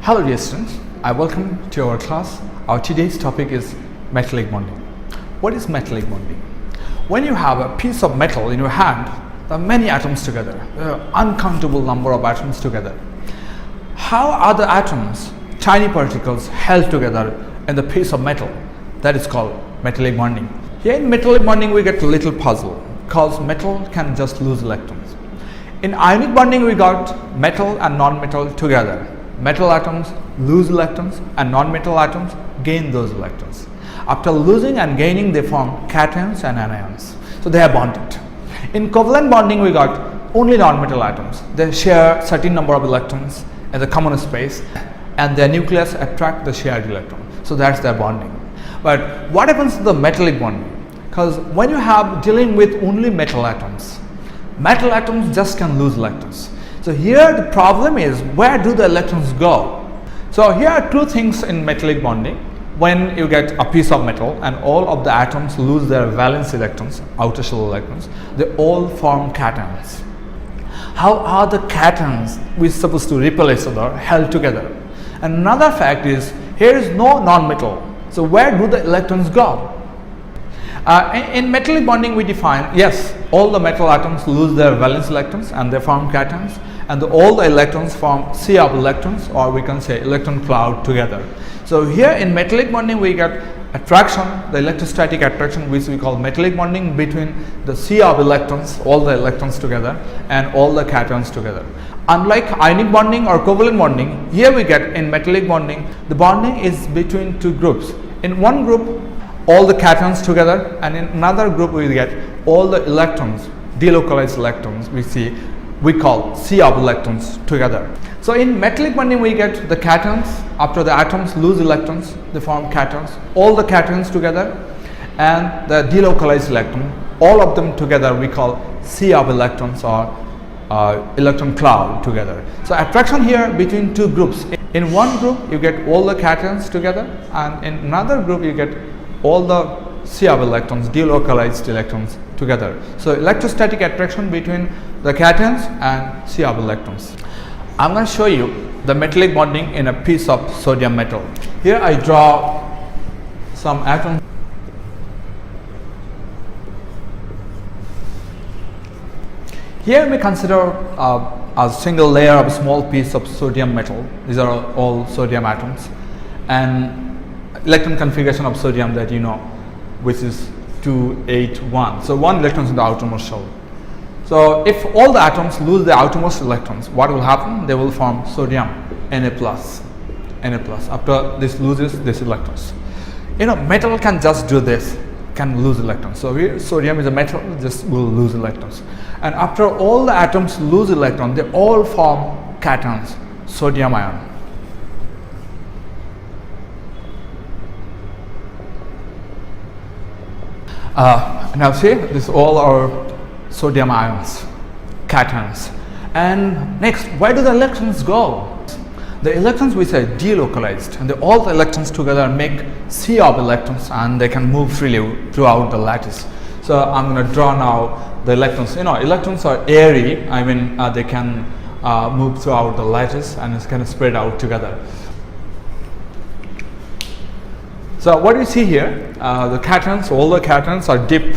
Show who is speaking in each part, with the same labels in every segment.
Speaker 1: Hello dear students, I welcome to our class. Our today's topic is metallic bonding. What is metallic bonding? When you have a piece of metal in your hand, there are many atoms together. There are uncountable number of atoms together. How are the atoms, tiny particles, held together in the piece of metal? That is called metallic bonding. Here in metallic bonding we get a little puzzle because metal can just lose electrons. In ionic bonding we got metal and non-metal together. Metal atoms lose electrons and non-metal atoms gain those electrons. After losing and gaining they form cations and anions. So they are bonded. In covalent bonding we got only non-metal atoms. They share certain number of electrons in the common space and their nucleus attract the shared electron. So that's their bonding. But what happens to the metallic bonding? Because when you have dealing with only metal atoms just can lose electrons. So here the problem is, where do the electrons go? So here are two things in metallic bonding. When you get a piece of metal and all of the atoms lose their valence electrons, outer shell electrons, they all form cations. How are the cations which are supposed to repel each other held together? And another fact is, here is no non-metal. So where do the electrons go? In metallic bonding we define, yes, all the metal atoms lose their valence electrons and they form cations, and all the electrons form sea of electrons, or we can say electron cloud together. So here in metallic bonding we get attraction, the electrostatic attraction, which we call metallic bonding, between the sea of electrons, all the electrons together, and all the cations together. Unlike ionic bonding or covalent bonding, here we get in metallic bonding, the bonding is between two groups. In one group all the cations together, and in another group we get all the electrons, delocalized electrons, we call sea of electrons together. So in metallic bonding we get the cations. After the atoms lose electrons they form cations, all the cations together, and the delocalized electron, all of them together we call sea of electrons or electron cloud together. So attraction here between two groups. In one group you get all the cations together, and in another group you get all the sea of electrons, delocalized electrons together. So electrostatic attraction between the cations and sea of electrons. I'm going to show you the metallic bonding in a piece of sodium metal. Here I draw some atoms. Here we consider a single layer of a small piece of sodium metal. These are all sodium atoms, and electron configuration of sodium that you know, which is 281. So one electron in the outermost shell. So if all the atoms lose the outermost electrons, what will happen? They will form sodium Na+. After this loses this electrons. You know, metal can just do this, can lose electrons. So here sodium is a metal, just will lose electrons. And after all the atoms lose electrons, they all form cations, sodium ion. Now see, this all are sodium ions, cations. And next, where do the electrons go? The electrons which are delocalized, and all the electrons together make sea of electrons, and they can move freely throughout the lattice. So I'm going to draw now the electrons. You know, electrons are airy. I mean, they can move throughout the lattice and it's kind of spread out together. So what you see here, the cations, all the cations are deep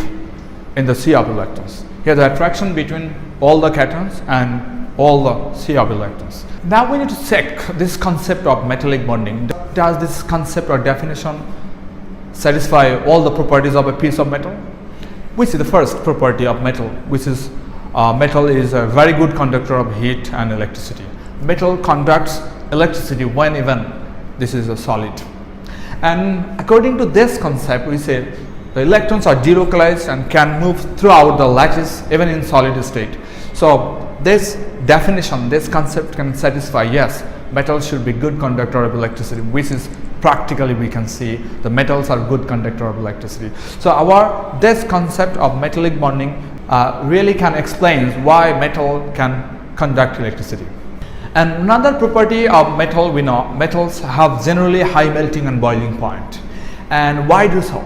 Speaker 1: in the sea of electrons. Here the attraction between all the cations and all the sea of electrons. Now we need to check this concept of metallic bonding. Does this concept or definition satisfy all the properties of a piece of metal? We see the first property of metal, which is metal is a very good conductor of heat and electricity. Metal conducts electricity when even this is a solid. And according to this concept, we say the electrons are delocalized and can move throughout the lattice even in solid state. So this definition, this concept can satisfy, yes, metal should be good conductor of electricity, which is practically we can see the metals are good conductor of electricity. So this concept of metallic bonding really can explain why metal can conduct electricity. And another property of metal, we know metals have generally high melting and boiling point. And why do so?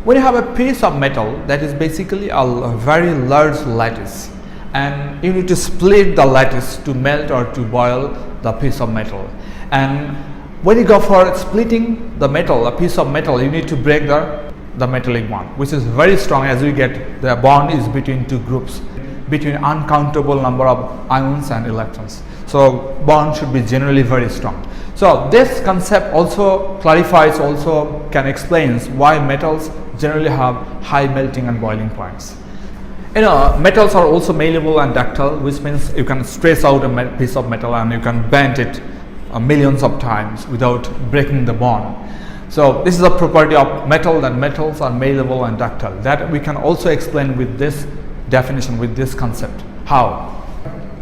Speaker 1: When you have a piece of metal that is basically a very large lattice, and you need to split the lattice to melt or to boil the piece of metal. And when you go for splitting the metal, a piece of metal, you need to break the metallic bond, which is very strong. As we get, the bond is between two groups, between uncountable number of ions and electrons. So bond should be generally very strong. So this concept also clarifies, also can explains why metals generally have high melting and boiling points. You know, metals are also malleable and ductile, which means you can stress out a piece of metal and you can bend it millions of times without breaking the bond. So this is a property of metal, that metals are malleable and ductile. That we can also explain with this definition, with this concept. How?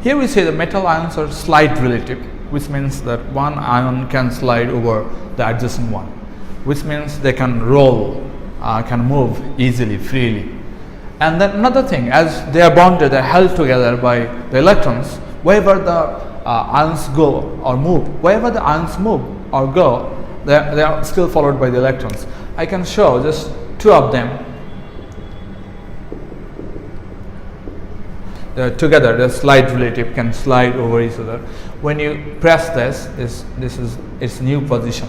Speaker 1: Here we say the metal ions are slide relative, which means that one ion can slide over the adjacent one, which means they can roll, can move easily, freely. And then another thing, as they are bonded, they are held together by the electrons, wherever the ions go or move, wherever the ions move or go, they are still followed by the electrons. I can show just two of them. They're together, the slide relative, can slide over each other. When you press this is its new position.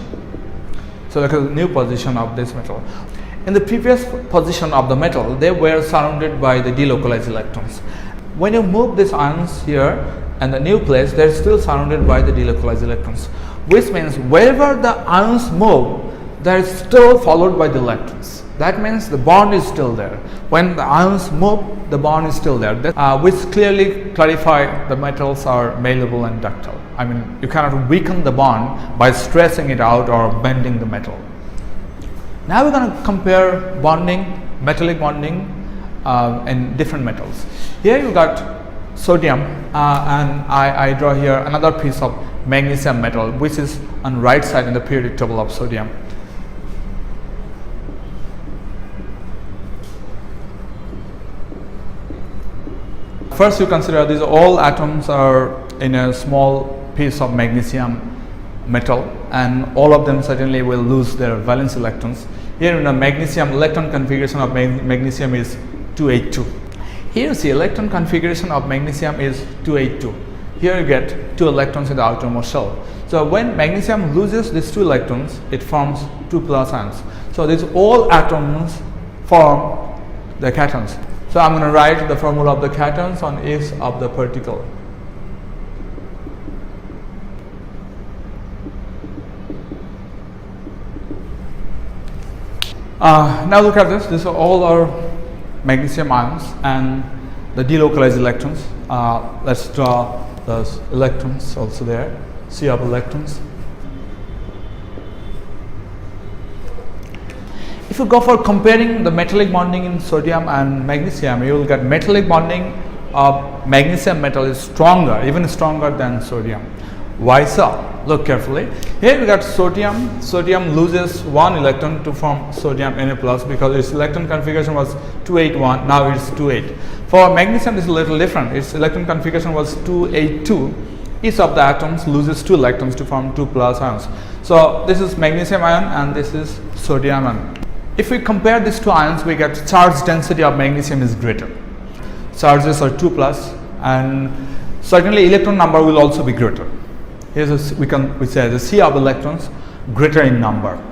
Speaker 1: So look at the new position of this metal. In the previous position of the metal, they were surrounded by the delocalized electrons. When you move these ions here and the new place, they are still surrounded by the delocalized electrons, which means wherever the ions move, they are still followed by the electrons. That means the bond is still there. When the ions move, the bond is still there, which clearly clarify the metals are malleable and ductile. I mean, you cannot weaken the bond by stressing it out or bending the metal. Now we're going to compare bonding, metallic bonding in different metals. Here you got sodium, and I draw here another piece of magnesium metal, which is on right side in the periodic table of sodium. First, you consider these all atoms are in a small piece of magnesium metal, and all of them certainly will lose their valence electrons. Here in the magnesium, electron configuration of magnesium is 282. Here you see electron configuration of magnesium is 282. Here you get 2 electrons in the outermost shell. So when magnesium loses these 2 electrons, it forms 2 plus ions. So these all atoms form the cations. So I'm going to write the formula of the cations on each of the particle. Now look at this. These are all our magnesium ions and the delocalized electrons. Let's draw those electrons also there. C of electrons. If you go for comparing the metallic bonding in sodium and magnesium, you will get metallic bonding of magnesium metal is stronger, even stronger than sodium. Why so? Look carefully. Here we got sodium. Sodium loses 1 electron to form sodium Na plus because its electron configuration was 281. Now it's 28. For magnesium, it's a little different. Its electron configuration was 282. Each of the atoms loses 2 electrons to form 2 plus ions. So this is magnesium ion and this is sodium ion. If we compare these 2 ions, we get charge density of magnesium is greater. Charges are 2 plus, and certainly electron number will also be greater. Here's we say the C of electrons greater in number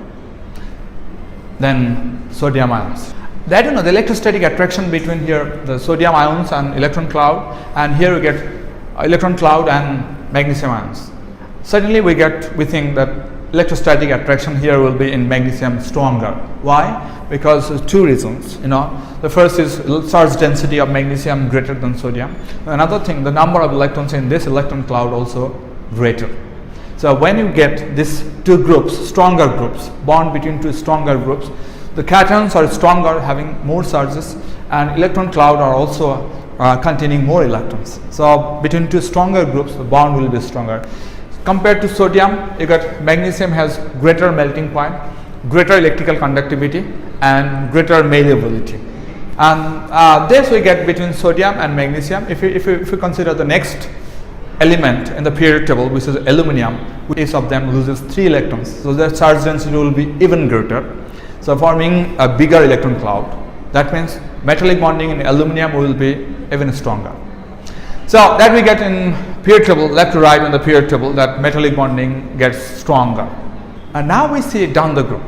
Speaker 1: than sodium ions. That you know the electrostatic attraction between here the sodium ions and electron cloud, and here we get electron cloud and magnesium ions. Certainly we think that electrostatic attraction here will be in magnesium stronger. Why? Because of 2 reasons. The first is charge density of magnesium greater than sodium. Another thing, the number of electrons in this electron cloud also greater. So when you get these 2 groups, stronger groups, bond between 2 stronger groups, the cations are stronger, having more charges, and electron cloud are also containing more electrons. So between 2 stronger groups, the bond will be stronger. Compared to sodium, you got magnesium has greater melting point, greater electrical conductivity, and greater malleability. And this we get between sodium and magnesium. If you consider the next element in the periodic table, which is aluminum, each of them loses 3 electrons. So their charge density will be even greater, so forming a bigger electron cloud. That means metallic bonding in aluminum will be even stronger. So that we get in periodic table, left to right on the periodic table, that metallic bonding gets stronger. And now we see down the group.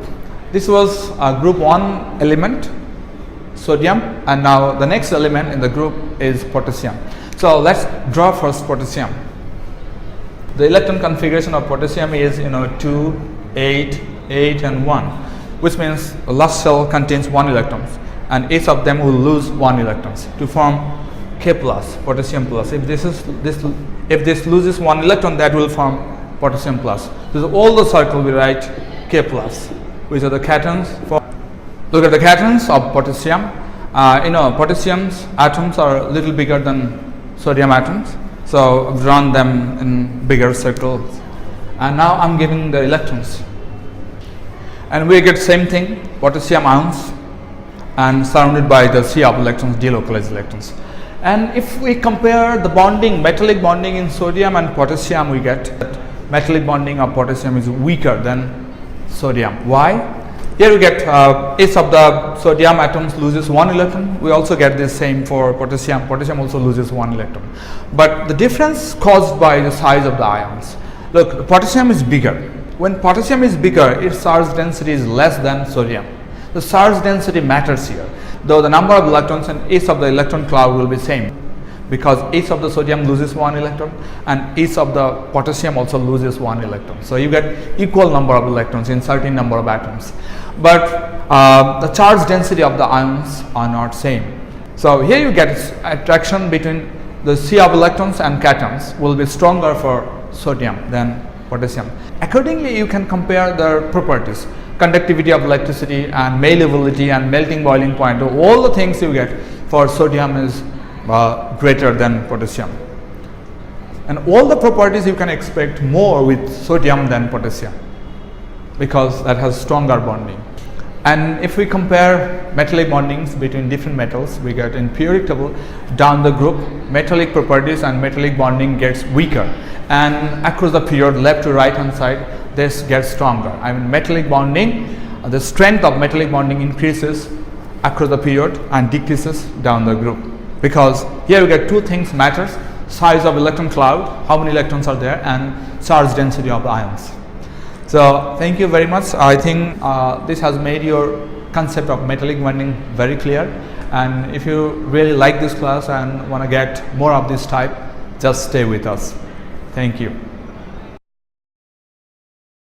Speaker 1: This was a group 1 element, sodium, and now the next element in the group is potassium. So let's draw first potassium. The electron configuration of potassium is 2, 8, 8 and 1, which means the last cell contains 1 electron and each of them will lose 1 electron to form K plus, potassium plus. If this loses 1 electron, that will form potassium plus. So all the circle we write K plus, which are the cations. Look at the cations of potassium. Potassium's atoms are a little bigger than sodium atoms, so I've drawn them in bigger circles. And now I'm giving the electrons, and we get same thing, potassium ions, and surrounded by the sea of electrons, delocalized electrons. And if we compare the bonding, metallic bonding in sodium and potassium, we get that metallic bonding of potassium is weaker than sodium. Why? Here we get each of the sodium atoms loses 1 electron. We also get the same for potassium. Potassium also loses 1 electron. But the difference caused by the size of the ions. Look, potassium is bigger. When potassium is bigger, its charge density is less than sodium. The charge density matters here, though the number of electrons in each of the electron cloud will be same, because each of the sodium loses 1 electron and each of the potassium also loses 1 electron. So you get equal number of electrons in certain number of atoms, but the charge density of the ions are not same. So here you get attraction between the sea of electrons and cations will be stronger for sodium than potassium. Accordingly, you can compare their properties. Conductivity of electricity and malleability and melting boiling point, all the things you get for sodium is greater than potassium, and all the properties you can expect more with sodium than potassium because that has stronger bonding. And if we compare metallic bondings between different metals, we get in periodic table down the group metallic properties and metallic bonding gets weaker, and across the period left to right hand side this gets stronger. I mean metallic bonding, the strength of metallic bonding increases across the period and decreases down the group, because here we get two things matters: size of electron cloud, how many electrons are there, and charge density of the ions. So thank you very much. I think this has made your concept of metallic bonding very clear, and if you really like this class and want to get more of this type, just stay with us. Thank you.